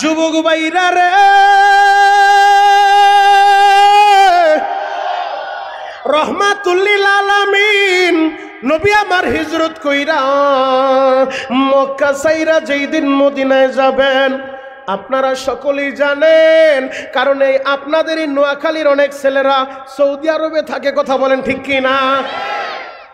যুবক ভাইরা রে, রহমাতুল্লিল আলামিন নবী আমার হিজরত কইরা মক্কা ছাইরা যেই দিন মদিনায় যাবেন, আপনারা সকলেই জানেন, কারণ এই আপনাদেরই নোয়াখালীর অনেক ছেলেরা সৌদি আরবে থাকে, কথা বলেন ঠিক কি না?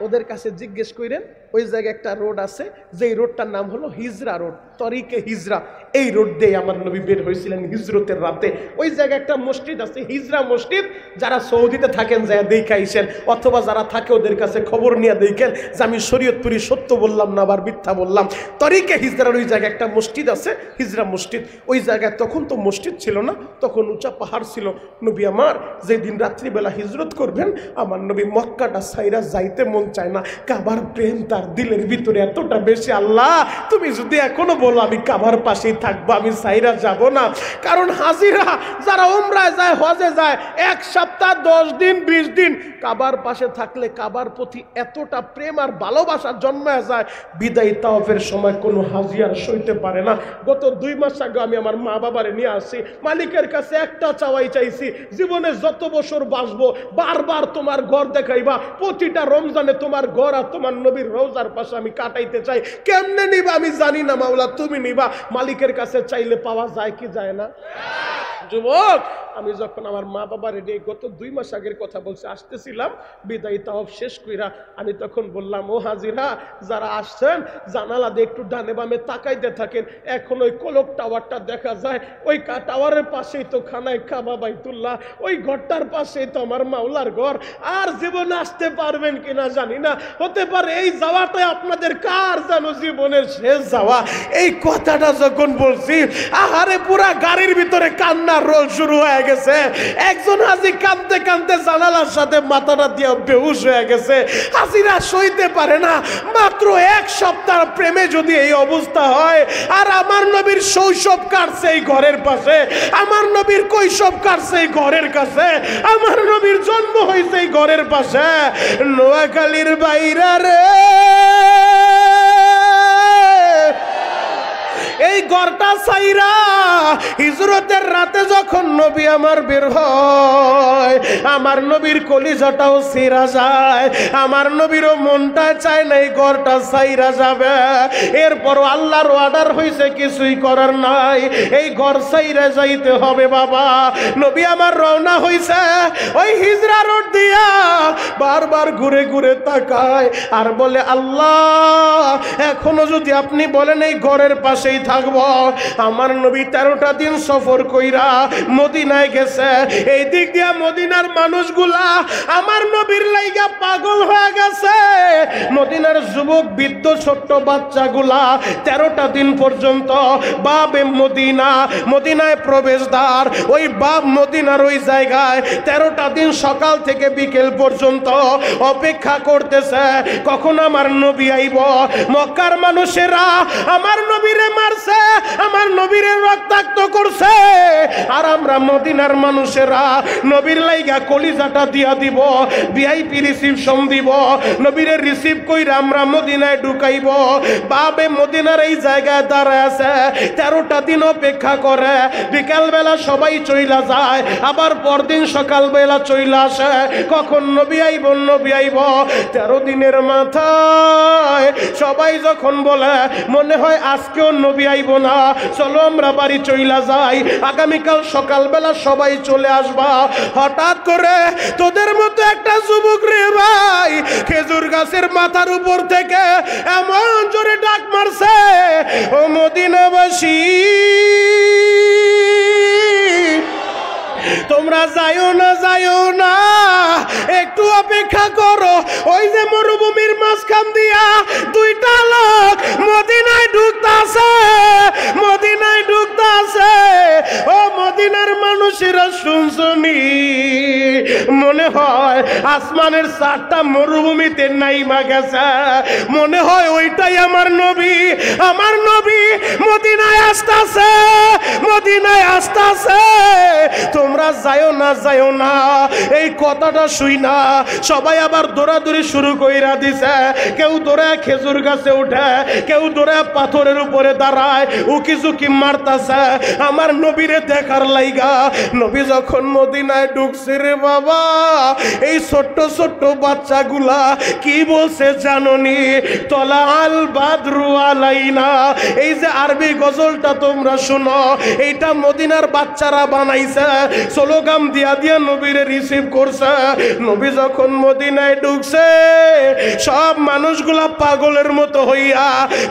ওদের কাছে জিজ্ঞেস করেন, ওই জায়গায় একটা রোড আছে, যেই রোডটার নাম হলো হিজরা রোড, তরিকে হিজরা। এই রোড দিয়ে আমার নবী বের হয়েছিলেন হিজরতের রাতে। ওই জায়গায় একটা মসজিদ আছে, হিজরা মসজিদ। যারা সৌদিতে থাকেন যায় দেখাইছেন, অথবা যারা থাকে ওদের কাছে খবর নিয়ে দেখেন যে আমি শরীয়তপুরি সত্য বললাম না আবার মিথ্যা বললাম। তরিকে হিজরার ওই জায়গায় একটা মসজিদ আছে, হিজরা মসজিদ। ওই জায়গায় তখন তো মসজিদ ছিল না, তখন উঁচা পাহাড় ছিল। নবী আমার যেদিন রাত্রিবেলা হিজরত করবেন, আমার নবী মক্কাটা সাইরা যাইতে মন চায় না। কাবার প্রেম তার দিলের ভিতরে এতটা বেশি, আল্লাহ তুমি যদি এখনো বলো আমি কাবার পাশেই থাকবো, আমি সাইরা যাব না। কারণ হাজিরা যারা উমরায় যায়, হজে যায়, 1 সপ্তাহ 10 দিন 20 দিন কাবার পাশে থাকলে কাবার প্রতি এতটা প্রেম আর ভালোবাসা জন্মায় যায়, বিদায় তাওয়াফের সময় কোনো হাজি আর সইতে পারে না। গত 2 মাস আগে আমি আমার মা বাবারে নিয়ে আসি, মালিকের কাছে একটা চাওয়াই চাইছি, জীবনে যত বছর বাঁচবো বারবার তোমার ঘর দেখাইবা, প্রতিটা রমজানে তোমার ঘর আর তোমার নবীর রওজার পাশে আমি কাটাইতে চাই। কেমনে নিবা আমি জানি না মাওলা, তুমি নিবা। মালিকের কাছে চাইলে পাওয়া যায় কি যায় না? যুবক, আমি যখন আমার মা বাবা রেডি, গত 2 মাস আগের কথা বলছি, আসতেছিলাম বিদায়ী তাওয়াফ শেষ কইরা, আমি তখন বললাম, ও হাজিরা যারা আসছেন জানালা দিয়ে একটু ডানে বামে তাকাইতে থাকেন, এখন ওই কলক টাওয়ারটা দেখা যায়, ওই টাওয়ারের পাশেই তো খানায় কাবা বাইতুল্লাহ, ওই ঘরটার পাশেই তো আমার মাওলার ঘর। আর জীবনে আসতে পারবেন কিনা জানি না, হতে পারে এই যাওয়াটাই আপনাদের কার যেন জীবনের শেষ যাওয়া। এই কথাটা যখন বলছি, আহারে পুরা গাড়ির ভিতরে কান্নার রোল শুরু হয়ে গেছে। একজন হাজি কাঁদতে কাঁদতে জানালার সাথে মাথাটা দিয়ে বেহুশ হয়ে গেছে। হাজিরা সইতে পারে না, মাত্র 1 সপ্তাহ প্রেমে যদি এই অবস্থা হয়। আর আমার নবীর শৈশব কাটছে এই ঘরের পাশে, আমার নবীর কৈশোর কাটছে এই ঘরের কাছে, আমার নবীর জন্ম হয়েছে এই ঘরের পাশে। নোয়াখালীর বাইরা রে, এই ঘরটা সাইরা হিজরতের রাতে যখন নবী আমার বের হয়, আমার নবীর কলিজাটাও ছিঁড়া যায়, আমার নবীরও মনটা চায় না এই ঘরটা সাইরা যাবে। এরপরও আল্লাহর অর্ডার হয়েছে, কিছুই করার নাই, এই ঘর সাইরা যাইতে হবে। বাবা নবী আমার রওনা হয়েছে ওই হিজরা রোড দিয়া, বারবার ঘুরে ঘুরে তাকায় আর বলে, আল্লাহ এখনো যদি আপনি বলেন এই ঘরের পাশেই থাকবো। আমার নবী 13টা দিন সফর কইরা মদিনায় গেছে। এই দিক দিয়া মদিনার মানুষগুলা আমার নবীর লাইগা পাগল হয়ে গেছে। মদিনার যুবক বৃদ্ধ ছোট্ট বাচ্চাগুলা 13টা দিন পর্যন্ত বাবে মদিনা, মদিনায় প্রবেশদ্বার ওই বাব মদিনার ওই জায়গায় 13টা দিন সকাল থেকে বিকেল পর্যন্ত অপেক্ষা করতেছে কখন আমার নবী আইব। মক্কার মানুষেরা আমার নবীরে মারছে, আমার নবীরে রক্তাক্ত করছে, আর আমরা মদিনার মানুষেরা নবীর লাইগা কলিজাটা দিয়া দিব, ভিআইপি রিসিপশন দিব, নবীরে রিসিভ কইরা আমরা মদিনায় ঢুকাইব। বাবে মদিনার এই জায়গায় দাঁড়ায় আছে, 13টা দিন অপেক্ষা করে। বিকালবেলা সবাই চইলা যায়, আবার পরদিন সকালবেলা চইলা আসে কখন নবী আইব, নবী আইব। 13 দিনের মাথায় সবাই যখন বলে মনে হয় আজকেও নবী আইব না, চলো আমরা বাড়ি চইলা যাই, আগামীকাল সকালবেলা সবাই চলে আসবা। হঠাৎ করে তোদের মতো একটা যুবক রে ভাই খেজুর গাছের মাথার উপর থেকে এমন জোরে ডাক মারছে, ও মদিনাবাসী তোমরা যাইও না, যাইও না, একটু অপেক্ষা করো। ওই যে মরুভূমির মাঝখান দিয়া 2টা লোক মদিনায় ঢুকতাছে, মদিনায় ঢুকতাছে। ও মদিনার মানুষেরা শুনছনি, মনে হয় আসমানের 4টা মরুভূমিতে নাইমা গেছে, মনে হয় ওইটাই আমার নবী, আমার নবী মদিনায় আসতাছে, মদিনায় আসতাছে। তোমরা যায়ও না যায়ও না। এই কথাটা শুই না সবাই আবার দৌড়াদৌড়ি শুরু কইরা দিছে। কেউ দৌড়ায় খেজুর গাছে উঠে, কেউ দৌড়ায় পাথরের উপরে দাঁড়ায়, উকি ঝুঁকি মারতাছে আমার নবীরে দেখার লাইগা। নবী যখন মদিনায় ঢুকছে রে বাবা, এই ছোট্ট ছোট্ট বাচ্চাগুলা কি বলছে জানোনি? তলা আল বাদরু আলাইনা। এই যে আরবি গজলটা তোমরা শুনো, এইটা মদিনার বাচ্চারা বানাইছে, স্লোগান দিয়া দিয়া নবীরে রিসিভ করছে। নবী যখন মদিনায় ঢুকছে সব মানুষগুলা পাগলের মতো হইয়া,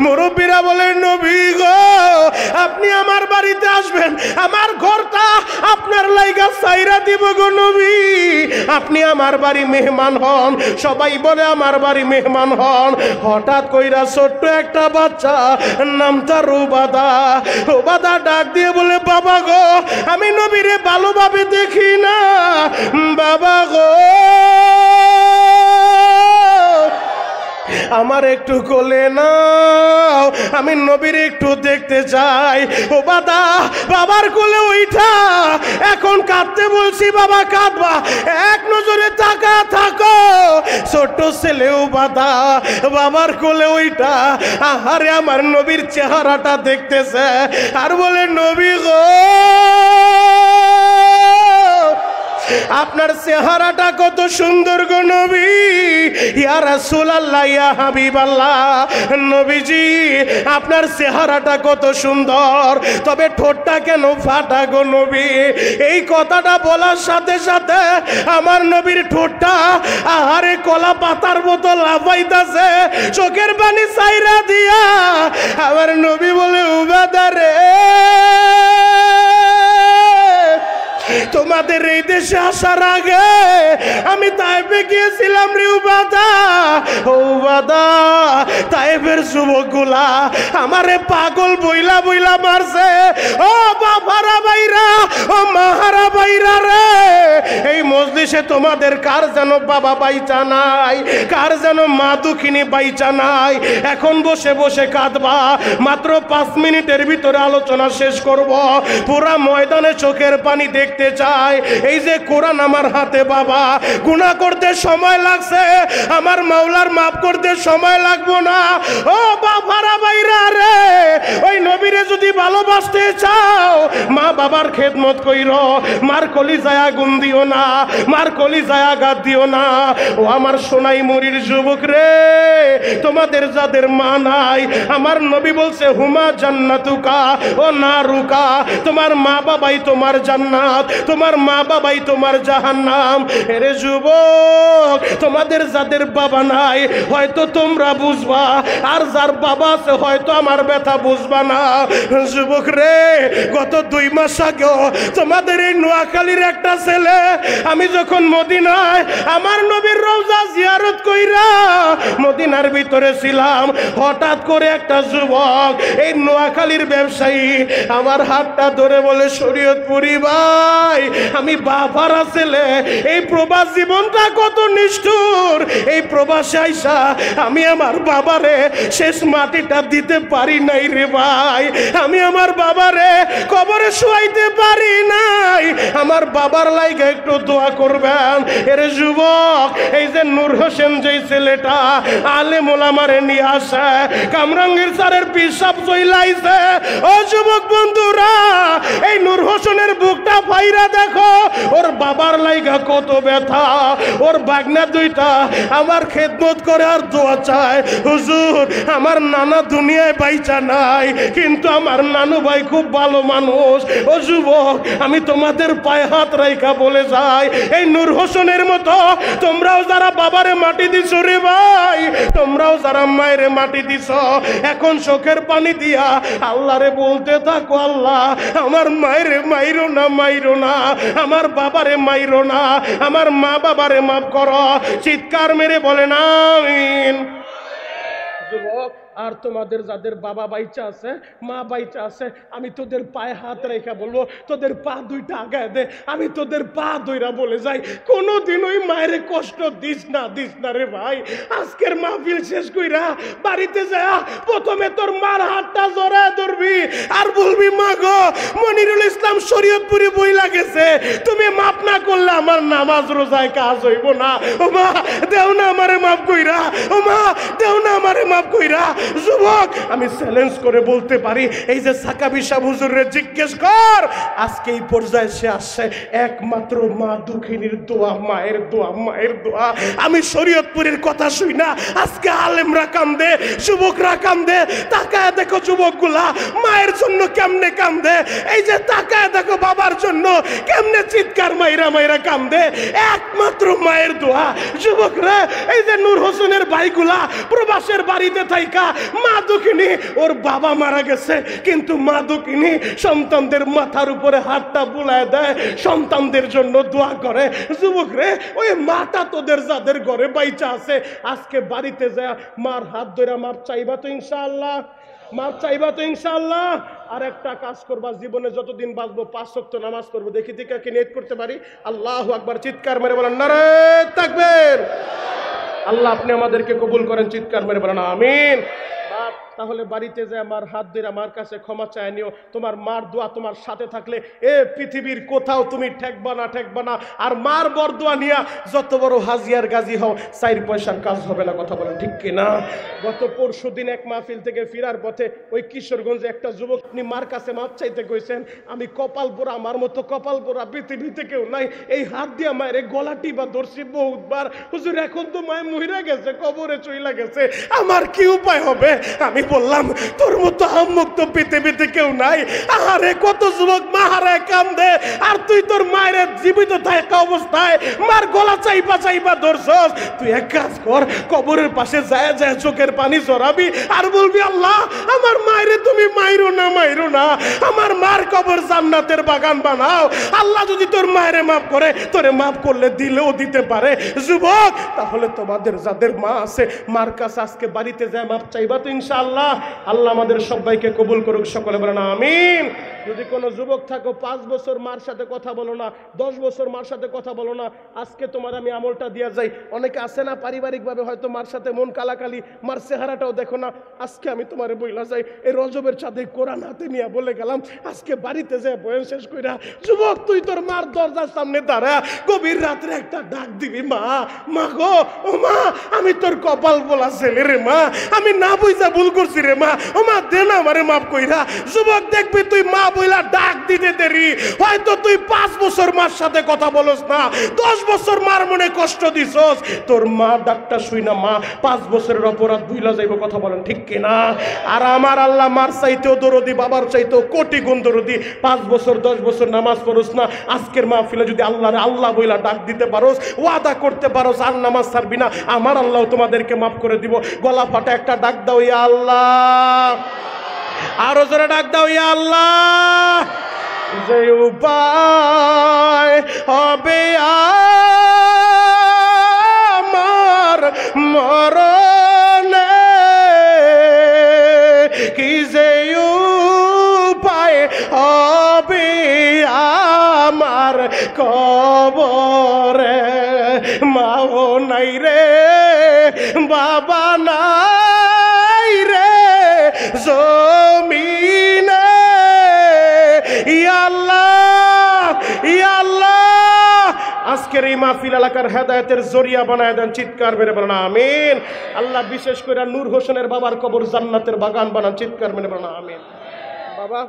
মুরব্বীরা বলেন নবী গো আপনি আমার বাড়িতে আসবেন, আমার ঘরটা আপনার লাইগা সাইরা দিব গো নবী, আপনি আমার বাড়ি মেহমান হন। সবাই বলে আমার বাড়ি মেহমান হন। হঠাৎ কইরা ছোট্ট একটা বাচ্চা, নাম তার উবাদা, উবাদা ডাক দিয়ে বলে বাবা গো আমি নবীরে ভালোভাবে দেখি না, বাবা গো আমার একটু কোলে নাও, আমি নবীর একটু দেখতে চাই। ও বাবা, বাবার কোলে উঠা এখন কাঁদতে বলছি, বাবা কাঁদবা, এক নজরে তাকা থাকো। ছোট্ট ছেলেও বাধা বাবার কোলে উঠা আহারে আমার নবীর চেহারাটা দেখতেছে আর বলে নবী গো আপনার চেহারাটা কত সুন্দর গো নবী, ইয়া রাসূলুল্লাহ ইয়া হাবিবাল্লাহ। নবীজি আপনার চেহারাটা কত সুন্দর, তবে ঠোঁটটা কেন ফাটা গো নবী? এই কথাটা বলার সাথে সাথে আমার নবীর ঠোঁটটা আহারে কলা পাতার মতো লাফাইতাছে, চোখের পানি ছাইরা দিয়া আমার নবী বলে উবাদা রে তোমাদের এই দেশে আসার আগে আমি তাইফে গিয়েছিলাম রে উবাদা। ও উবাদা, তাইফের যুবকগুলা আমারে পাগল বইলা বইলা মারছে। ও বাবারা বাইরা, ও মাহারা বাইরা রে, এই মজলিসে তোমাদের কার যেন বাবা বাইচা নাই, কার যেন মা দুঃখিনী বাইচা নাই। এখন বসে বসে কাঁদবা, মাত্র 5 মিনিটের ভিতরে আলোচনা শেষ করব। পুরা ময়দানে চোখের পানি দেখতে চাই। এই যে কোরআন আমার হাতে বাবা, গুনাহ করতে সময় লাগছে, আমার মাওলার মাফ করতে সময় লাগবো না। ও বাবারা বাইরা রে, ওই নবীরে যদি ভালোবাসতে চাও মা বাবার খেদমত কইরো, মার কলিজায় আগুন দিও না, মার কলিজায় আঘাত দিও না। ও আমার সোনাই মুরির যুবক রে, তোমাদের যাদের মা নাই, আমার নবী বলছে হুমা জান্নাতুকা ও নারুকা, তোমার মা বাবাই তোমার জান্নাত, তোমার মা বাবাই তোমার জাহান্নাম। এরে যুবক, তোমাদের যাদের বাবা নাই হয়তো তোমরা বুঝবা, আর যার বাবা আছে হয়তো আমার ব্যথা বুঝবা না। যুবক রে, গত 2 মাস আগে তোমাদের এই নোয়াখালীর একটা ছেলে, আমি যখন মদিনায় আমার নবীর রওজা জিয়ারত কইরা মদিনার ভিতরে ছিলাম, হঠাৎ করে একটা যুবক এই নোয়াখালীর ব্যবসায়ী আমার হাতটা ধরে বলে শরীয়তপুরি ভাই, আমি বাবারা ছেলে, এই প্রবাস জীবনটা কত নিষ্ঠুর, এই প্রবাসে আইসা আমি আমার বাবারে শেষ মাটিটা দিতে পারি নাই রে ভাই, আমি আমার বাবারে কবরে শুয়াইতে পারি নাই, আমার বাবার লাইগা একটু দোয়া করবেন। এর যুবক, এই যে নূর হোসেন যেই ছেলেটা আলেম ওলামারে নিয়ে আসে, কামরাঙ্গীর স্যারের পিসাব চইলাইছে। ও যুবক বন্ধুরা, এই নূর হোসেনের বুকটা ফাইরা দেখো, ওর বাবার লাইগা কত ব্যথা, ওর বাগনা 2টা আমার খেদমত করে আর দোয়া চায়, হুজুর আমার নানা দুনিয়ায় বাইচা নাই, কিন্তু আমার নানু ভাই খুব ভালো মানুষ। ও যুবক, আমি তোমাদের পায়ে হাত রাইখা বলে যাই, এই নূর হোসেনের মতো তোমরাও যারা বাবারে মাটি দিছো রে ভাই, তোমরাও যারা মায়েরে মাটি দিছো, এখন চোখের পানি দিয়া আল্লাহরে বলতে থাকো, আল্লাহ আমার মায়েরে মাইরো না, মাইরো না, আমার বাবারে মাইরো না, আমার মা বাবারে মাফ করো। চিৎকার মেরে বলেন আমিন। যুবক, আর তোমাদের যাদের বাবা বাইচা আছে, মা বাইচা আছে, আমি তোদের পায়ে হাত রেখা বলবো, তোদের পা 2টা আগায় দে, আমি তোদের পা ধইরা বলে যাই, কোনোদিন ওই মায়ের কষ্ট দিস না, দিস না রে ভাই। আজকের মাহফিল শেষ কইরা বাড়িতে যা প্রথমে তোর মার হাতটা জড়ায় ধরবি আর বলবি, মা গো, মনিরুল ইসলাম শরীয়তপুরে বইলা গেছে, তুমি মাফ না করলে আমার নামাজ রোজায় কাজ হইব না। ও মা দেও না আমারে মাফ কইরা, ও মা দেও না আমারে মাফ কইরা। যুবক আমি চ্যালেঞ্জ করে বলতে পারি, এই যে সাকাবি সাহেব হুজুরের জিজ্ঞেস কর, আজকে এই পর্যায়ে সে আসছে একমাত্র মা দুঃখিনীর দোয়া, মায়ের দোয়া, মায়ের দোয়া। আমি শরীয়তপুরের কথা শুই না, আজকে আলেমরা কান্দে, যুবকরা কান্দে। তাকায় দেখো যুবকগুলা মায়ের জন্য কেমনে কান্দে, এই যে তাকায় দেখো বাবার জন্য কেমনে চিৎকার মাইরা মাইরা কান্দে, একমাত্র মায়ের দোয়া। যুবকরা এই যে নূর হোসেনের ভাইগুলা প্রবাসের বাড়িতে থাইকা মা দুঃখিনী, ওর বাবা মারা গেছে কিন্তু মা দুঃখিনী সন্তানদের মাথার উপরে হাতটা বুলায় দেয়, সন্তানদের জন্য দোয়া করে। যুবকরে ওই মাটা তোদের যাদের ঘরে বাইচা আছে, আজকে বাড়িতে যায় মার হাত ধরে মাপ চাইবা তো ইনশাআল্লাহ, মাপ চাইবা তো ইনশাআল্লাহ। আর একটা কাজ করবা, জীবনে যতদিন বাঁচবো 5 ওয়াক্ত নামাজ পড়বো। দেখি থেকে কি নিয়ত করতে পারি? আল্লাহু আকবার, চিৎকার মেরে বলেন নারে তাকবীর। আল্লাহ আপনি আমাদেরকে কবুল করেন, চিৎকার মেরে বলেন আমিন। তাহলে বাড়িতে যায় আমার হাত ধরে আমার কাছে ক্ষমা চায় নিও। তোমার মার দোয়া তোমার সাথে থাকলে এ পৃথিবীর কোথাও তুমি ঠেকবা না, ঠেকবা না। আর মার বরদোয়া নিয়া যত বড় হাজিয়ার গাজী হও, 4 পয়সার কাজ হবে না। কথা বলেন ঠিক কিনা? গত পরশু দিন এক মাহফিল থেকে ফিরার পথে ওই কিশোরগঞ্জে একটা যুবক আপনি মার কাছে মাপ চাইতে কইছেন, আমি কপাল পোড়া, আমার মতো কপাল পোড়া পৃথিবীতে কেউ নাই। এই হাত দিয়া মায়ের গলাটি বা ধরছি বহুতবার, হুজুর এখন তো মায় মহিরা গেছে, কবরে চইলা গেছে, আমার কি উপায় হবে? আমি বললাম তোর মতো আম্মুক তো পৃথিবীতে কেউ নাই। আরে কত যুবক মা হারায় কান্দে, আর তুই তোর মায়ের জীবিত থাকা অবস্থায় মার গলা চাইবা চাইবা ধরছস। তুই এক কাজ কর, কবরের পাশে যায় যায় চোখের পানি জড়াবি আর বলবি, আল্লাহ আমার মায়েরে তুমি মাইরো না, মাইরো না, আমার মার কবর জান্নাতের বাগান বানাও। আল্লাহ যদি তোর মায়েরে মাফ করে, তোরে মাফ করলে দিলেও দিতে পারে। যুবক তাহলে তোমাদের যাদের মা আছে, মার কাছে আজকে বাড়িতে যায় মাফ চাইবা তো ইনশাআল্লাহ। আল্লাহ আমাদের সবাইকে কবুল করুক, সকলে বলেন আমিন। যদি কোনো যুবক থাকো 5 বছর মার সাথে কথা বলো না, 10 বছর মার সাথে কথা বলো না, আজকে তোমার আমি আমলটা দিয়া যাই। অনেকে আছে না পারিবারিকভাবে হয়তো মার সাথে মন কালাকালি, মার চেহারাটাও দেখো না। আজকে আমি তোমারে বইলা যাই, এই রজবের চাঁদে কোরআন হাতে নিয়ে বলে গেলাম, আজকে বাড়িতে যায় বয়ান শেষ কইরা যুবক তুই তোর মার দরজার সামনে দাঁড়া, গভীর রাত্রে একটা ডাক দিবি, মা, মা গো, ও মা আমি তোর কপাল বলা ছেলে রে মা, আমি না বুঝা ভুল করছি রে মা, ও মা দে না আমারে মাফ কইরা। যুবক দেখবি তুই মা বইলা ডাক দিতে দেরি, হয়তো তুই 5 বছর মার সাথে কথা বলস না, 10 বছর মার মনে কষ্ট দিছস, তোর মা ডাকটা শুই না মা 5 বছরের অপরাধ ভুইলা যাইব। কথা বলেন ঠিক কিনা? আর আমার আল্লাহ মার চাইতেও দরদি, বাবার চাইতেও কোটি গুণ দরদি। 5 বছর 10 বছর নামাজ পড়স না, আজকের মাহফিলে যদি আল্লাহরে আল্লাহ বইলা ডাক দিতে পারোস, ওয়াদা করতে পারোস আর নামাজ ছাড়বি না, আমার আল্লাহ তোমাদেরকে মাফ করে দিব। গলা ফাটা একটা ডাক দাও, ইয়া আল্লাহ, আরো জোরে ডাক দাও, ইয়া আল্লাহ। যে উপায় হবে আমার মরণে, কি যে উপায় হবে আমার কবরে, মাও নাই রে, বাবা নাই রে জমিনে, ইয়া আল্লাহ, ইয়া আল্লাহ আজকের এই মাহফিল এলাকার হেদায়েতের জরিয়া বানায় দেন, চিৎকার মেরে বলেন আমিন। আল্লাহ বিশেষ করে নূর হোসেনের বাবার কবর জান্নাতের বাগান বানান, চিৎকার মেরে বলেন আমিন। বাবা